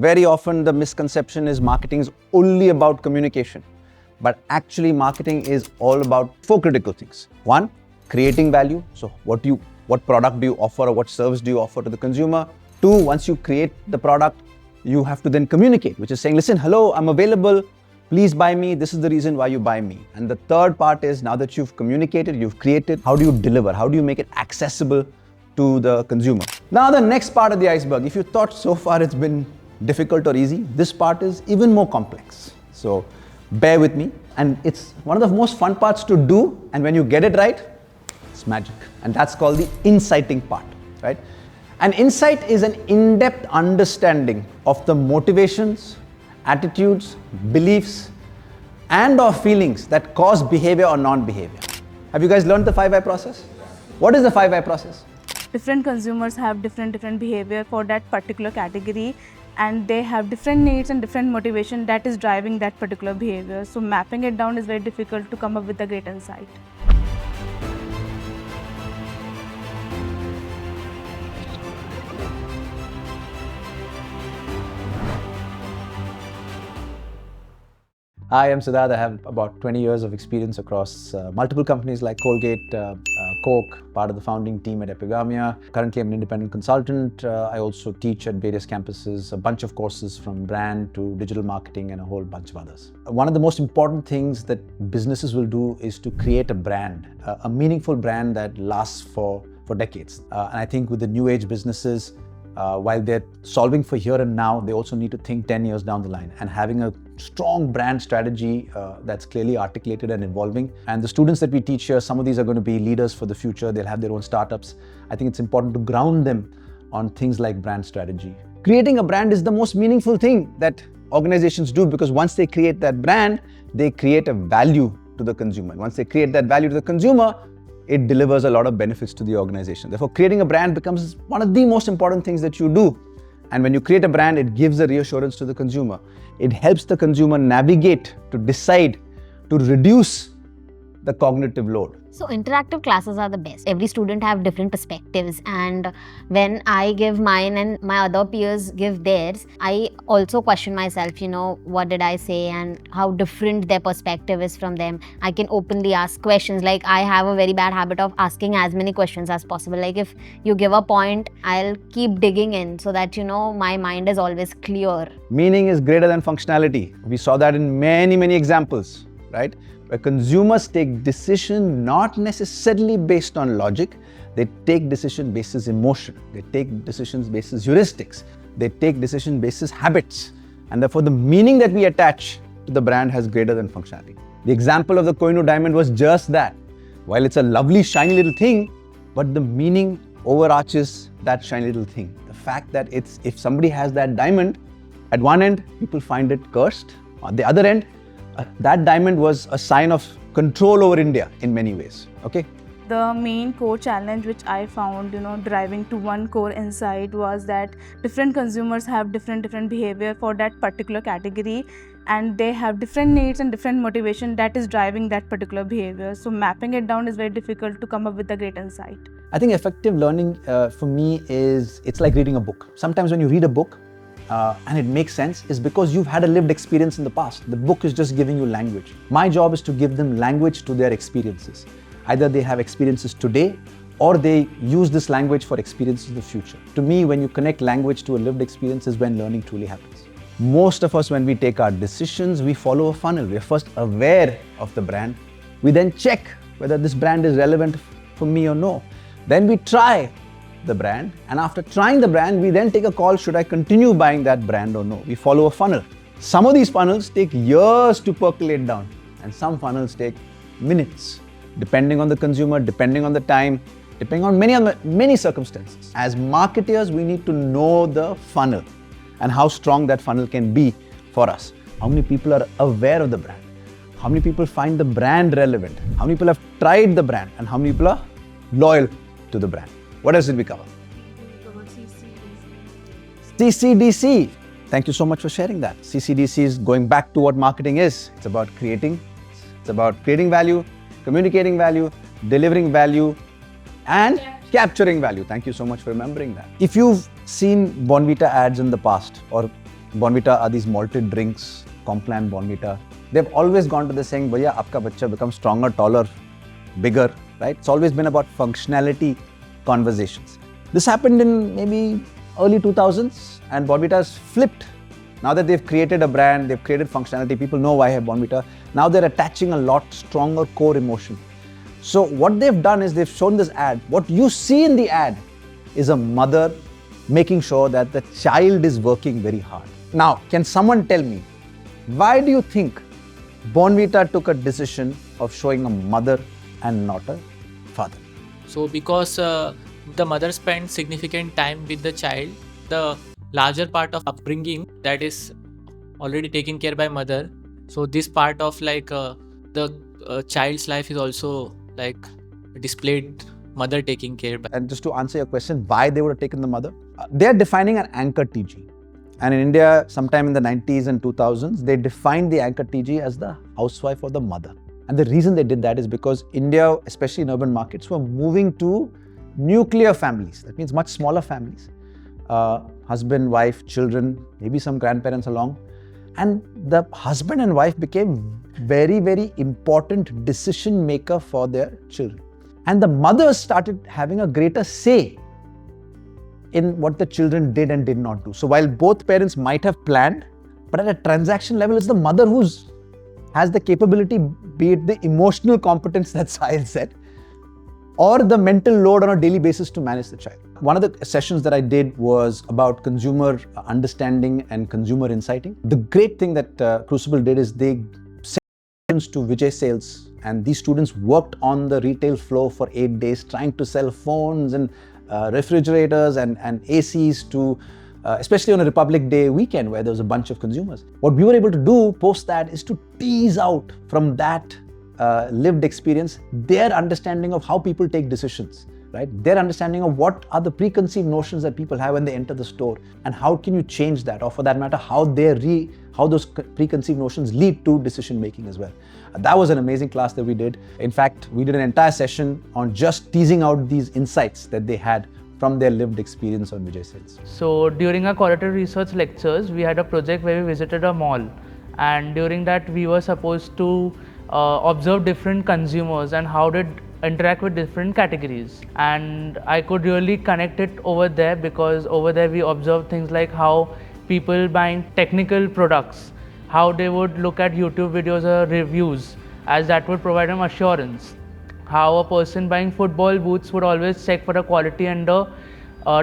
Very often the misconception is marketing is only about communication. But actually marketing is all about four critical things. One, creating value. So what product do you offer or what service do you offer to the consumer? Two, once you create the product, you have to then communicate, which is saying, listen, hello, I'm available. Please buy me. This is the reason why you buy me. And the third part is, now that you've communicated, you've created, how do you deliver? How do you make it accessible to the consumer? Now the next part of the iceberg, if you thought so far it's been difficult or easy, this part is even more complex. So bear with me. And it's one of the most fun parts to do. And when you get it right, it's magic. And that's called the inciting part, right? An insight is an in-depth understanding of the motivations, attitudes, beliefs, and or feelings that cause behavior or non-behavior. Have you guys learned the 5 why process? What is the 5 why process? Different consumers have different behavior for that particular category, and they have different needs and different motivation that is driving that particular behavior. So mapping it down is very difficult to come up with a great insight. Hi, I'm Siddarth. I have about 20 years of experience across multiple companies like Colgate, Coke, part of the founding team at Epigamia. Currently, I'm an independent consultant. I also teach at various campuses, a bunch of courses from brand to digital marketing and a whole bunch of others. One of the most important things that businesses will do is to create a brand, a meaningful brand that lasts for decades. And I think with the new age businesses, while they're solving for here and now, they also need to think 10 years down the line and having a strong brand strategy that's clearly articulated and evolving. And the students that we teach here, some of these are going to be leaders for the future. They'll have their own startups. I think it's important to ground them on things like brand strategy. Creating a brand is the most meaningful thing that organizations do, because once they create that brand, they create a value to the consumer. And once they create that value to the consumer, it delivers a lot of benefits to the organization. Therefore, creating a brand becomes one of the most important things that you do. And when you create a brand, it gives a reassurance to the consumer. It helps the consumer navigate to decide to reduce the cognitive load. So interactive classes are the best. Every student have different perspectives, and when I give mine and my other peers give theirs, I also question myself, what did I say and how different their perspective is from them. I can openly ask questions. Like, I have a very bad habit of asking as many questions as possible. Like, if you give a point, I'll keep digging in so that, my mind is always clear. Meaning is greater than functionality. We saw that in many examples, right? Where consumers take decision not necessarily based on logic, they take decision basis emotion, they take decisions basis heuristics, they take decision basis habits, and therefore the meaning that we attach to the brand has greater than functionality. The example of the Kohinoor diamond was just that. While it's a lovely shiny little thing, but the meaning overarches that shiny little thing. The fact that if somebody has that diamond, at one end people find it cursed, on the other end that diamond was a sign of control over India in many ways, okay? The main core challenge which I found, driving to one core insight was that different consumers have different behavior for that particular category, and they have different needs and different motivation that is driving that particular behavior. So mapping it down is very difficult to come up with a great insight. I think effective learning for me it's like reading a book. Sometimes when you read a book, and it makes sense, is because you've had a lived experience in the past. The book is just giving you language. My job is to give them language to their experiences. Either they have experiences today or they use this language for experiences in the future. To me, when you connect language to a lived experience is when learning truly happens. Most of us, when we take our decisions, we follow a funnel. We're first aware of the brand. We then check whether this brand is relevant for me or no. Then we try the brand, and after trying the brand, we then take a call, should I continue buying that brand or no? We follow a funnel. Some of these funnels take years to percolate down, and some funnels take minutes, depending on the consumer, depending on the time, depending on many circumstances. As marketers, we need to know the funnel and how strong that funnel can be for us. How many people are aware of the brand? How many people find the brand relevant? How many people have tried the brand? And how many people are loyal to the brand? What else did we cover? CCDC. Thank you so much for sharing that. CCDC is going back to what marketing is. It's about creating value, communicating value, delivering value, and capturing value. Thank you so much for remembering that. If you've seen Bonvita ads in the past, or Bonvita are these malted drinks, Complan, Bonvita. They've always gone to this saying, "Bhaiya, aapka bachcha becomes stronger, taller, bigger," right? It's always been about functionality conversations. This happened in maybe early 2000s, and Bonvita's flipped. Now that they've created a brand, they've created functionality, people know why I have Bonvita. Now they're attaching a lot stronger core emotion. So what they've done is they've shown this ad. What you see in the ad is a mother making sure that the child is working very hard. Now, can someone tell me, why do you think Bonvita took a decision of showing a mother and not a father? So because the mother spends significant time with the child, the larger part of upbringing that is already taken care by mother. So this part of the child's life is also like displayed mother taking care by. And just to answer your question, why they would have taken the mother? They're defining an anchor TG. And in India, sometime in the 90s and 2000s, they defined the anchor TG as the housewife or the mother. And the reason they did that is because India, especially in urban markets, were moving to nuclear families. That means much smaller families. Husband, wife, children, maybe some grandparents along. And the husband and wife became very, very important decision maker for their children. And the mothers started having a greater say in what the children did and did not do. So while both parents might have planned, but at a transaction level, it's the mother who has the capability, be it the emotional competence that Sahil said, or the mental load on a daily basis to manage the child. One of the sessions that I did was about consumer understanding and consumer insighting. The great thing that Crucible did is they sent students to Vijay Sales, and these students worked on the retail floor for 8 days trying to sell phones and refrigerators and ACs to, especially on a Republic Day weekend where there was a bunch of consumers. What we were able to do post that is to tease out from that lived experience their understanding of how people take decisions, right? Their understanding of what are the preconceived notions that people have when they enter the store, and how can you change that, or for that matter, how those preconceived notions lead to decision making as well. That was an amazing class that we did. In fact, we did an entire session on just teasing out these insights that they had from their lived experience on Vijay Sales. So during our qualitative research lectures, we had a project where we visited a mall, and during that we were supposed to observe different consumers and how they interact with different categories. And I could really connect it over there, because over there we observed things like how people buying technical products, how they would look at YouTube videos or reviews, as that would provide them assurance. How a person buying football boots would always check for the quality and the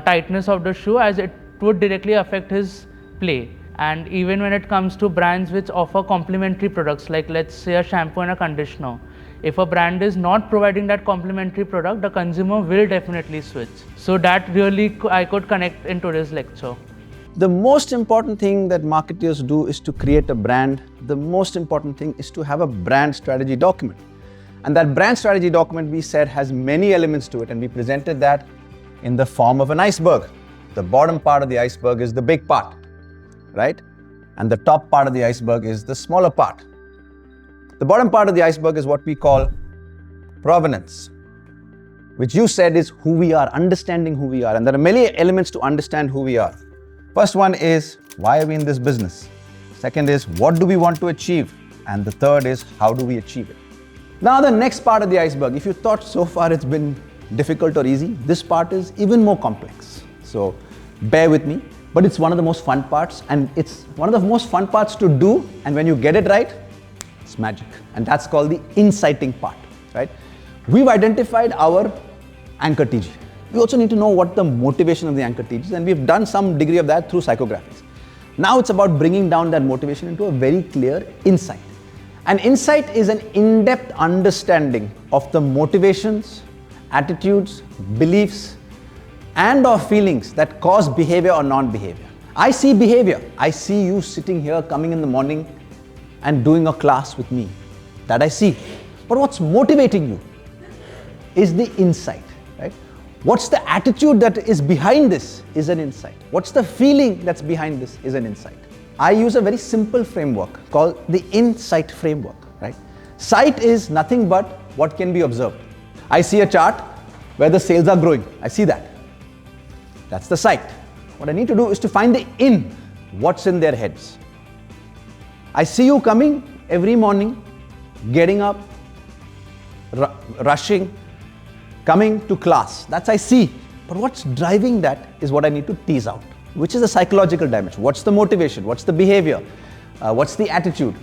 tightness of the shoe, as it would directly affect his play. And even when it comes to brands which offer complementary products, like let's say a shampoo and a conditioner, if a brand is not providing that complementary product, the consumer will definitely switch. So that really I could connect in today's lecture. The most important thing that marketers do is to create a brand. The most important thing is to have a brand strategy document. And that brand strategy document, we said, has many elements to it, and we presented that in the form of an iceberg. The bottom part of the iceberg is the big part, right? And the top part of the iceberg is the smaller part. The bottom part of the iceberg is what we call provenance, which you said is who we are, understanding who we are. And there are many elements to understand who we are. First one is, why are we in this business? Second is, what do we want to achieve? And the third is, how do we achieve it? Now the next part of the iceberg, if you thought so far it's been difficult or easy, this part is even more complex. So bear with me, but it's one of the most fun parts, and it's one of the most fun parts to do, and when you get it right, it's magic. And that's called the inciting part, right? We've identified our anchor TG. We also need to know what the motivation of the anchor TG is, and we've done some degree of that through psychographics. Now it's about bringing down that motivation into a very clear insight. An insight is an in-depth understanding of the motivations, attitudes, beliefs, and or feelings that cause behavior or non-behavior. I see behavior. I see you sitting here, coming in the morning and doing a class with me. That I see. But what's motivating you is the insight, right? What's the attitude that is behind this is an insight. What's the feeling that's behind this is an insight. I use a very simple framework called the insight framework, right? Sight is nothing but what can be observed. I see a chart where the sales are growing. I see that. That's the sight. What I need to do is to find the in. what's in their heads. I see you coming every morning, getting up, rushing, coming to class. That's I see. But what's driving that is what I need to tease out, which is the psychological dimension. What's the motivation? What's the behavior? What's the attitude?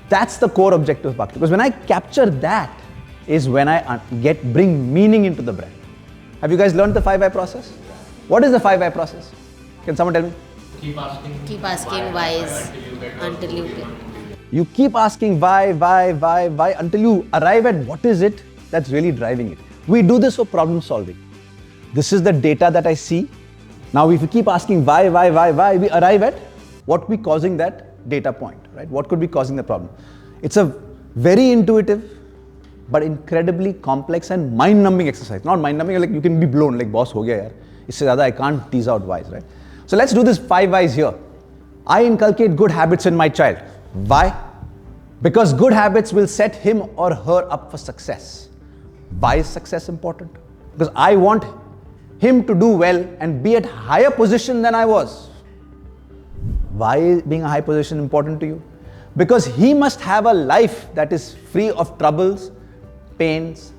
That's the core objective of Bhakti. Because when I capture that is when I bring meaning into the brand. Have you guys learned the 5 why process? What is the 5 why process? Can someone tell me? Keep asking. Keep asking whys until you get. You keep asking why until you arrive at what is it that's really driving it. We do this for problem solving. This is the data that I see. Now if you keep asking why, we arrive at what could be causing that data point, right? What could be causing the problem? It's a very intuitive but incredibly complex and mind-numbing exercise. Not mind-numbing, like you can be blown, like boss ho gaya yaar. Isse zyada I can't tease out whys, right? So let's do this 5 whys here. I inculcate good habits in my child. Why? Because good habits will set him or her up for success. Why is success important? Because I want him to do well and be at higher position than I was. Why is being a high position important to you? Because he must have a life that is free of troubles, pains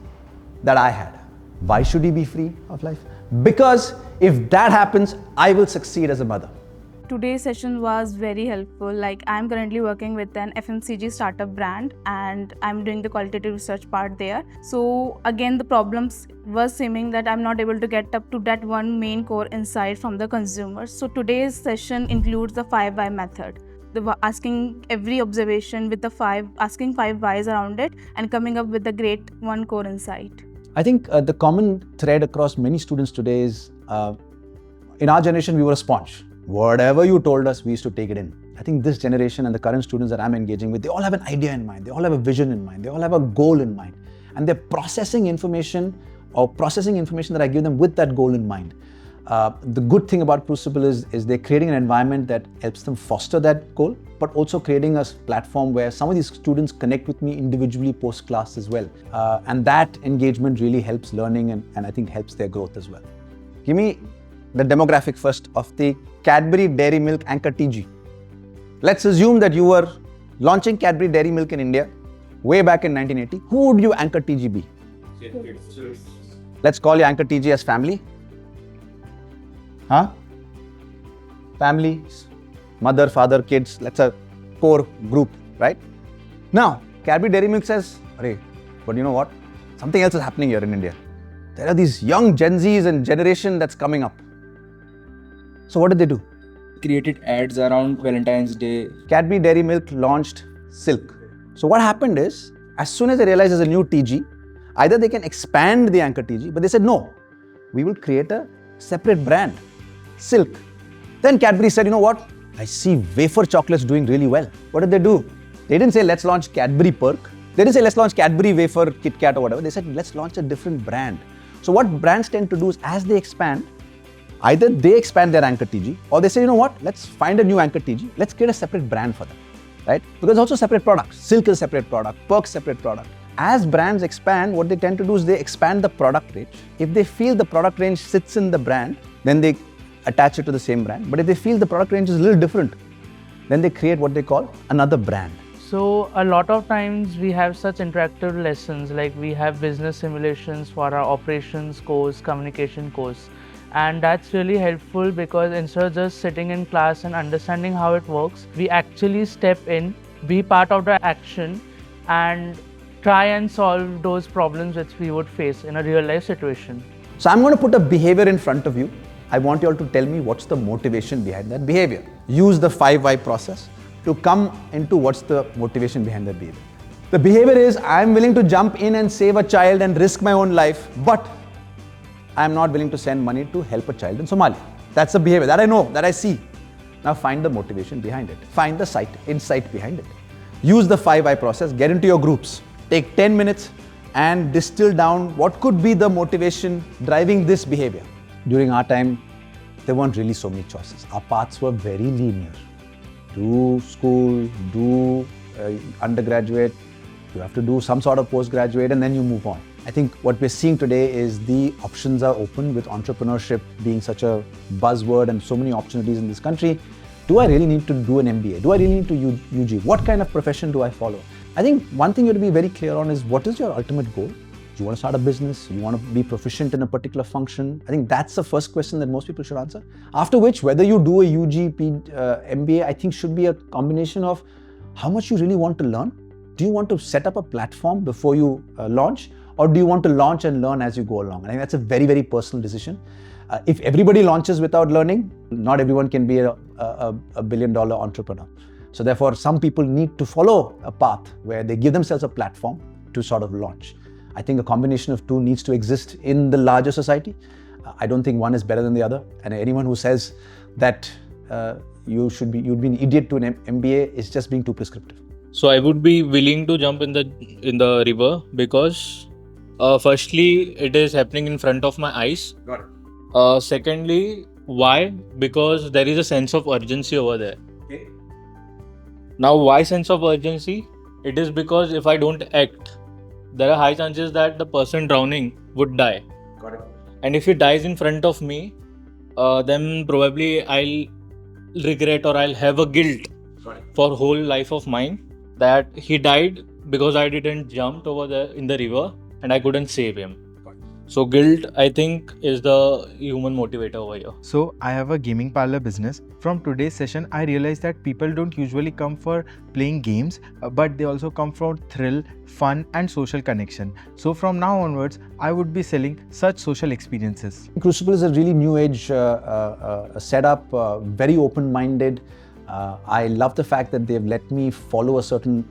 that I had. Why should he be free of life? Because if that happens, I will succeed as a mother. Today's session was very helpful. Like, I'm currently working with an FMCG startup brand and I'm doing the qualitative research part there. So again, the problems were seeming that I'm not able to get up to that one main core insight from the consumers. So today's session includes the 5 why method. Asking every observation with asking 5 whys around it and coming up with a great one core insight. I think the common thread across many students today is, in our generation, we were a sponge. Whatever you told us, we used to take it in. I think this generation and the current students that I'm engaging with, they all have an idea in mind. They all have a vision in mind. They all have a goal in mind. And they're processing information that I give them with that goal in mind. The good thing about Crucible is they're creating an environment that helps them foster that goal, but also creating a platform where some of these students connect with me individually post-class as well. And that engagement really helps learning and I think helps their growth as well. Give me the demographic first of the Cadbury Dairy Milk Anchor TG. Let's assume that you were launching Cadbury Dairy Milk in India way back in 1980. Who would you Anchor TG be? Let's call your Anchor TG as family. Huh? Family, mother, father, kids, that's a core group, right? Now, Cadbury Dairy Milk says, "Arey, but you know what? Something else is happening here in India. There are these young Gen Zs and generation that's coming up." So what did they do? Created ads around Valentine's Day. Cadbury Dairy Milk launched Silk. So what happened is, as soon as they realized there's a new TG, either they can expand the Anchor TG, but they said, no, we will create a separate brand, Silk. Then Cadbury said, you know what? I see wafer chocolates doing really well. What did they do? They didn't say, let's launch Cadbury Perk. They didn't say, let's launch Cadbury Wafer Kit Kat or whatever. They said, let's launch a different brand. So what brands tend to do is, as they expand, either they expand their Anchor TG or they say, you know what, let's find a new Anchor TG. Let's create a separate brand for them, right? Because also separate products. Silk is a separate product, Perk separate product. As brands expand, what they tend to do is they expand the product range. If they feel the product range sits in the brand, then they attach it to the same brand. But if they feel the product range is a little different, then they create what they call another brand. So a lot of times we have such interactive lessons, like we have business simulations for our operations course, communication course. And that's really helpful because instead of just sitting in class and understanding how it works, we actually step in, be part of the action and try and solve those problems which we would face in a real life situation. So I'm going to put a behavior in front of you. I want you all to tell me what's the motivation behind that behavior. Use the 5 why process to come into what's the motivation behind that behavior. The behavior is, I'm willing to jump in and save a child and risk my own life, but I'm not willing to send money to help a child in Somalia. That's the behavior that I know, that I see. Now find the motivation behind it. Find the insight behind it. Use the 5 why process, get into your groups. Take 10 minutes and distill down what could be the motivation driving this behavior. During our time, there weren't really so many choices. Our paths were very linear. Do school, do undergraduate, you have to do some sort of postgraduate and then you move on. I think what we're seeing today is the options are open with entrepreneurship being such a buzzword and so many opportunities in this country. do I really need to do an MBA? Do I really need to UG? What kind of profession do I follow? I think one thing you have to be very clear on is what is your ultimate goal? Do you want to start a business? Do you want to be proficient in a particular function? I think that's the first question that most people should answer. After which, whether you do a UG, MBA, I think should be a combination of how much you really want to learn. Do you want to set up a platform before you launch? Or do you want to launch and learn as you go along? I think that's a very, very personal decision. If everybody launches without learning, not everyone can be a billion-dollar entrepreneur. So therefore, some people need to follow a path where they give themselves a platform to sort of launch. I think a combination of two needs to exist in the larger society. I don't think one is better than the other. And anyone who says that you'd be an idiot to an MBA is just being too prescriptive. So I would be willing to jump in the river because firstly, it is happening in front of my eyes. Got it. Secondly, why? Because there is a sense of urgency over there. Okay. Now, why sense of urgency? It is because if I don't act, there are high chances that the person drowning would die. Got it. And if he dies in front of me, then probably I'll regret or I'll have a guilt for whole life of mine that he died because I didn't jump over there in the river and I couldn't save him. So guilt, I think, is the human motivator over here. So I have a gaming parlor business. From today's session, I realized that people don't usually come for playing games, but they also come for thrill, fun and social connection. So from now onwards, I would be selling such social experiences. Crucible is a really new age setup, very open-minded. I love the fact that they've let me follow a certain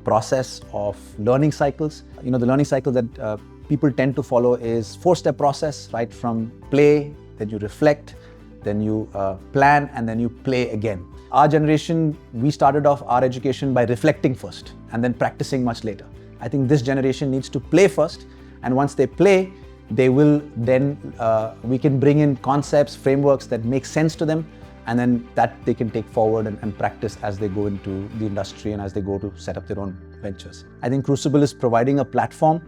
process of learning cycles. You know, the learning cycle that people tend to follow is 4-step process, right? From play, then you reflect, then you plan, and then you play again. Our generation, we started off our education by reflecting first and then practicing much later. I think this generation needs to play first, and once they play, they will then, we can bring in concepts, frameworks that make sense to them, and then that they can take forward and practice as they go into the industry and as they go to set up their own ventures. I think Crucible is providing a platform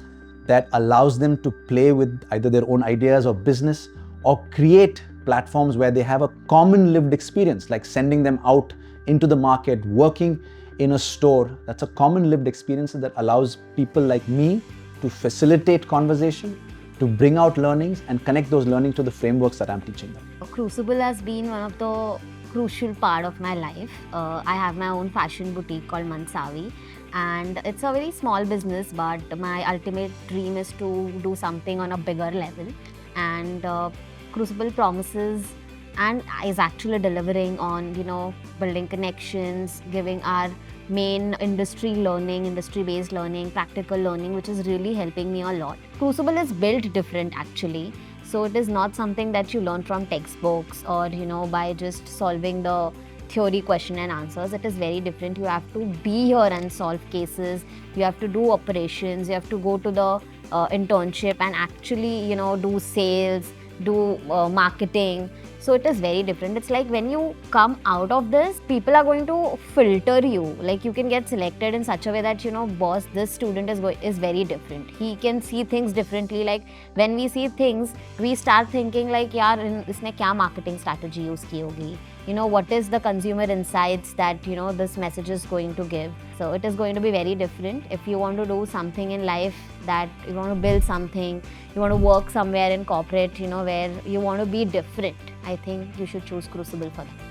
that allows them to play with either their own ideas or business, or create platforms where they have a common lived experience, like sending them out into the market, working in a store. That's a common lived experience that allows people like me to facilitate conversation, to bring out learnings and connect those learnings to the frameworks that I'm teaching them. Crucible has been one of the crucial part of my life. I have my own fashion boutique called Mansavi, and it's a very small business, but my ultimate dream is to do something on a bigger level. And Crucible promises and is actually delivering on, building connections, giving our main industry-based learning, practical learning, which is really helping me a lot. Crucible is built different actually. So it is not something that you learn from textbooks or, by just solving the theory question and answers. It is very different. You have to be here and solve cases. You have to do operations. You have to go to the internship and actually, do sales, do marketing. So it is very different. It's like when you come out of this, people are going to filter you. Like you can get selected in such a way that, boss, this student is very different. He can see things differently. Like when we see things, we start thinking like, yaar, isne kya marketing strategy use ki hogi? What is the consumer insights that, this message is going to give? So it is going to be very different. If you want to do something in life, that you want to build something, you want to work somewhere in corporate, where you want to be different, I think you should choose Crucible for that.